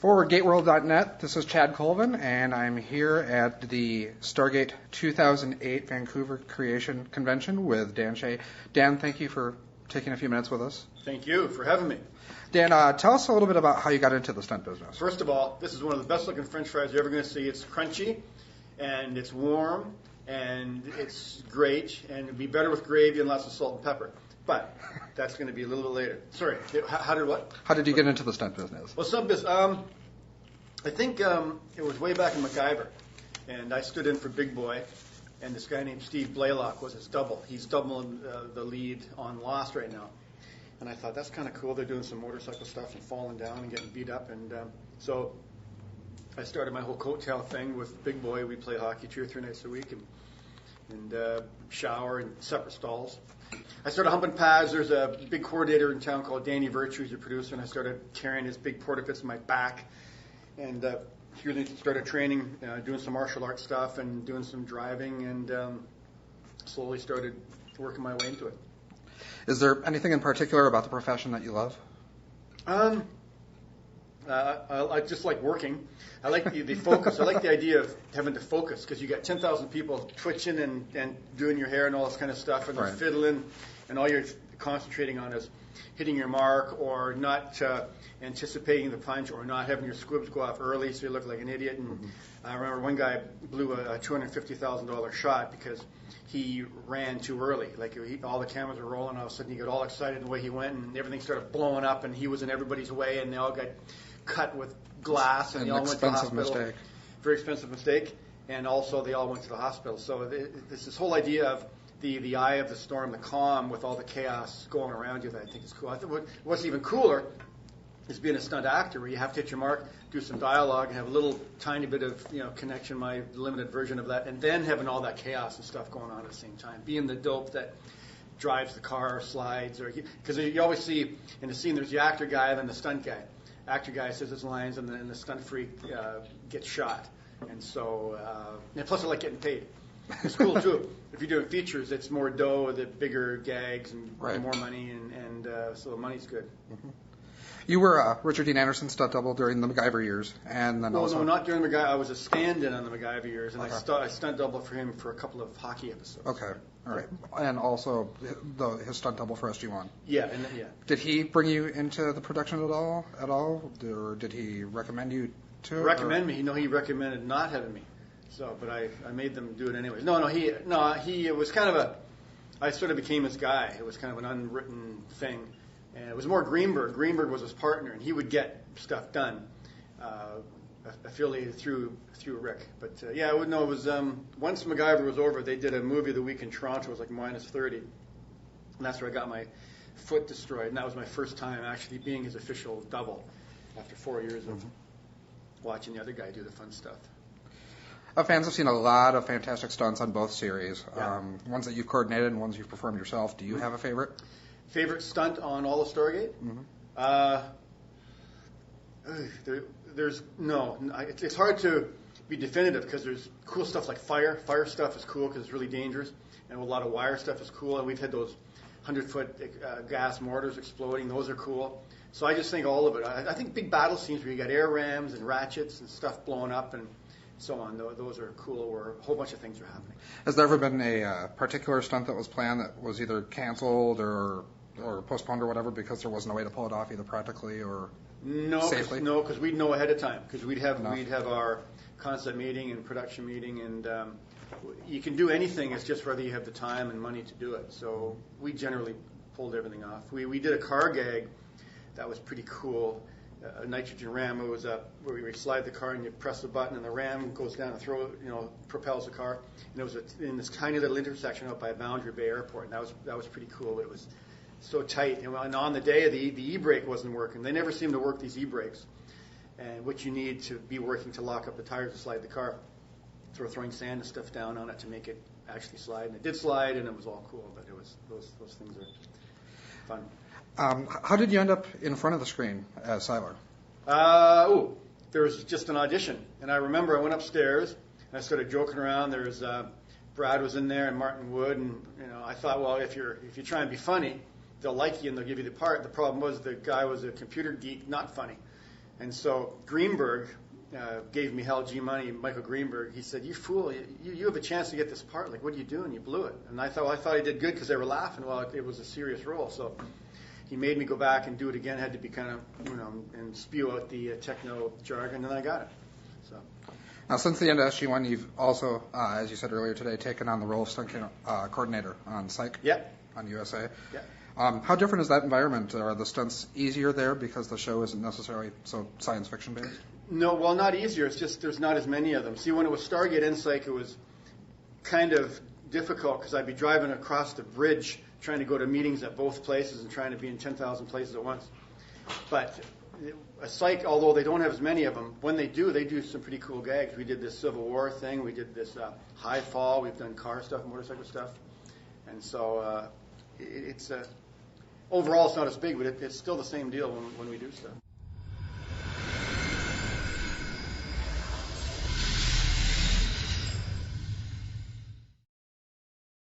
For GateWorld.net, this is Chad Colvin, and I'm here at the Stargate 2008 Vancouver Creation Convention with Dan Shea. Dan, thank you for taking a few minutes with us. Thank you for having me. Dan, tell us a little bit about how you got into the stunt business. First of all, this is one of the best looking French fries you're ever going to see. It's crunchy, and it's warm, and it's great, and it'd be better with gravy and lots of salt and pepper. But that's going to be a little bit later. Sorry, how did what? How did you get into the stunt business? Well, stunt business, I think it was way back in MacGyver, and I stood in for Big Boy, and this guy named Steve Blaylock was his double. He's doubling the lead on Lost right now. And I thought, that's kind of cool. They're doing some motorcycle stuff and falling down and getting beat up. And so I started my whole coattail thing with Big Boy. We play hockey 2 or 3 nights a week and shower in separate stalls. I started humping pads. There's a big coordinator in town called Danny Virtue, who's a producer, and I started carrying his big porta-pits in my back. And he really started training, doing some martial arts stuff and doing some driving, and slowly started working my way into it. Is there anything in particular about the profession that you love? I just like working. I like the focus. I like the idea of having to focus, because you got 10,000 people twitching and doing your hair and all this kind of stuff, and they're right. fiddling, and all you're concentrating on is hitting your mark or not anticipating the punch or not having your squibs go off early so you look like an idiot. And I remember one guy blew a $250,000 shot because he ran too early. Like all the cameras were rolling, all of a sudden he got all excited the way he went, and everything started blowing up, and he was in everybody's way, and they all got cut with glass, and they all went to the hospital. Mistake. Very expensive mistake, and also they all went to the hospital. So this whole idea of the eye of the storm, the calm with all the chaos going around you, that I think is cool. I think what's even cooler is being a stunt actor, where you have to hit your mark, do some dialogue, and have a little tiny bit of connection, my limited version of that, and then having all that chaos and stuff going on at the same time. Being the dope that drives the car, slides, or because you always see in the scene there's the actor guy and then the stunt guy. Actor guy says his lines, and then the stunt freak gets shot. And so, and plus I like getting paid. It's cool too. If you're doing features, it's more dough, the bigger gags, and right. more money, and so the money's good. Mm-hmm. You were Richard Dean Anderson's stunt double during the MacGyver years, and then no, also... No, not during the MacGyver. I was a stand-in on the MacGyver years, and okay. I stunt double for him for a couple of hockey episodes. Okay, all right. And also his stunt double for SG-1. Yeah. Did he bring you into the production at all, or did he recommend you to it? Recommend me? No, he recommended not having me. So, but I made them do it anyways. He it was kind of I sort of became his guy. It was kind of an unwritten thing. And it was more Greenberg. Greenberg was his partner, and he would get stuff done, affiliated through Rick. But it was once MacGyver was over, they did a movie of the week in Toronto. It was like -30, and that's where I got my foot destroyed. And that was my first time actually being his official double after 4 years of watching the other guy do the fun stuff. Fans have seen a lot of fantastic stunts on both series. Yeah. Ones that you've coordinated and ones you've performed yourself. Do you have a favorite? Favorite stunt on all of Stargate? It's hard to be definitive, because there's cool stuff like fire. Fire stuff is cool because it's really dangerous, and a lot of wire stuff is cool. And we've had those 100-foot gas mortars exploding; those are cool. So I just think all of it. I think big battle scenes where you got air rams and ratchets and stuff blowing up and so on. Those are cool, where a whole bunch of things are happening. Has there ever been a particular stunt that was planned that was either canceled or postponed or whatever because there wasn't a way to pull it off either practically or safely? No, because we'd know ahead of time, because we'd have our concept meeting and production meeting, and you can do anything. It's just whether you have the time and money to do it. So we generally pulled everything off. We did a car gag that was pretty cool. A nitrogen ram. It was where you slide the car and you press the button and the ram goes down and propels the car. And it was in this tiny little intersection out by Boundary Bay Airport, and that was pretty cool. It was so tight, and on the day the e-brake wasn't working. They never seem to work, these e-brakes, and what you need to be working to lock up the tires to slide the car. So we're throwing sand and stuff down on it to make it actually slide, and it did slide, and it was all cool. But it was those things are fun. How did you end up in front of the screen as Seiler? There was just an audition, and I remember I went upstairs and I started joking around. There's Brad was in there and Martin Wood, and I thought, well, if you try and be funny, they'll like you and they'll give you the part. The problem was the guy was a computer geek, not funny. And so Greenberg gave me hell G money. Michael Greenberg, he said, "You fool! You have a chance to get this part. Like, what are you doing? You blew it." And I thought I did good because they were laughing. Well, it was a serious role, so he made me go back and do it again. Had to be kind of, and spew out the techno jargon, and I got it. So. Now, since the end of SG-1, you've also, as you said earlier today, taken on the role of stunt coordinator on Psych on USA. Yeah. How different is that environment? Are the stunts easier there because the show isn't necessarily so science fiction based? No, well, not easier. It's just there's not as many of them. See, when it was Stargate and Psych, it was kind of difficult because I'd be driving across the bridge trying to go to meetings at both places and trying to be in 10,000 places at once. But a Psych, although they don't have as many of them, when they do some pretty cool gags. We did this Civil War thing. We did this high fall. We've done car stuff, motorcycle stuff. And so it's overall it's not as big, but it's still the same deal when we do stuff.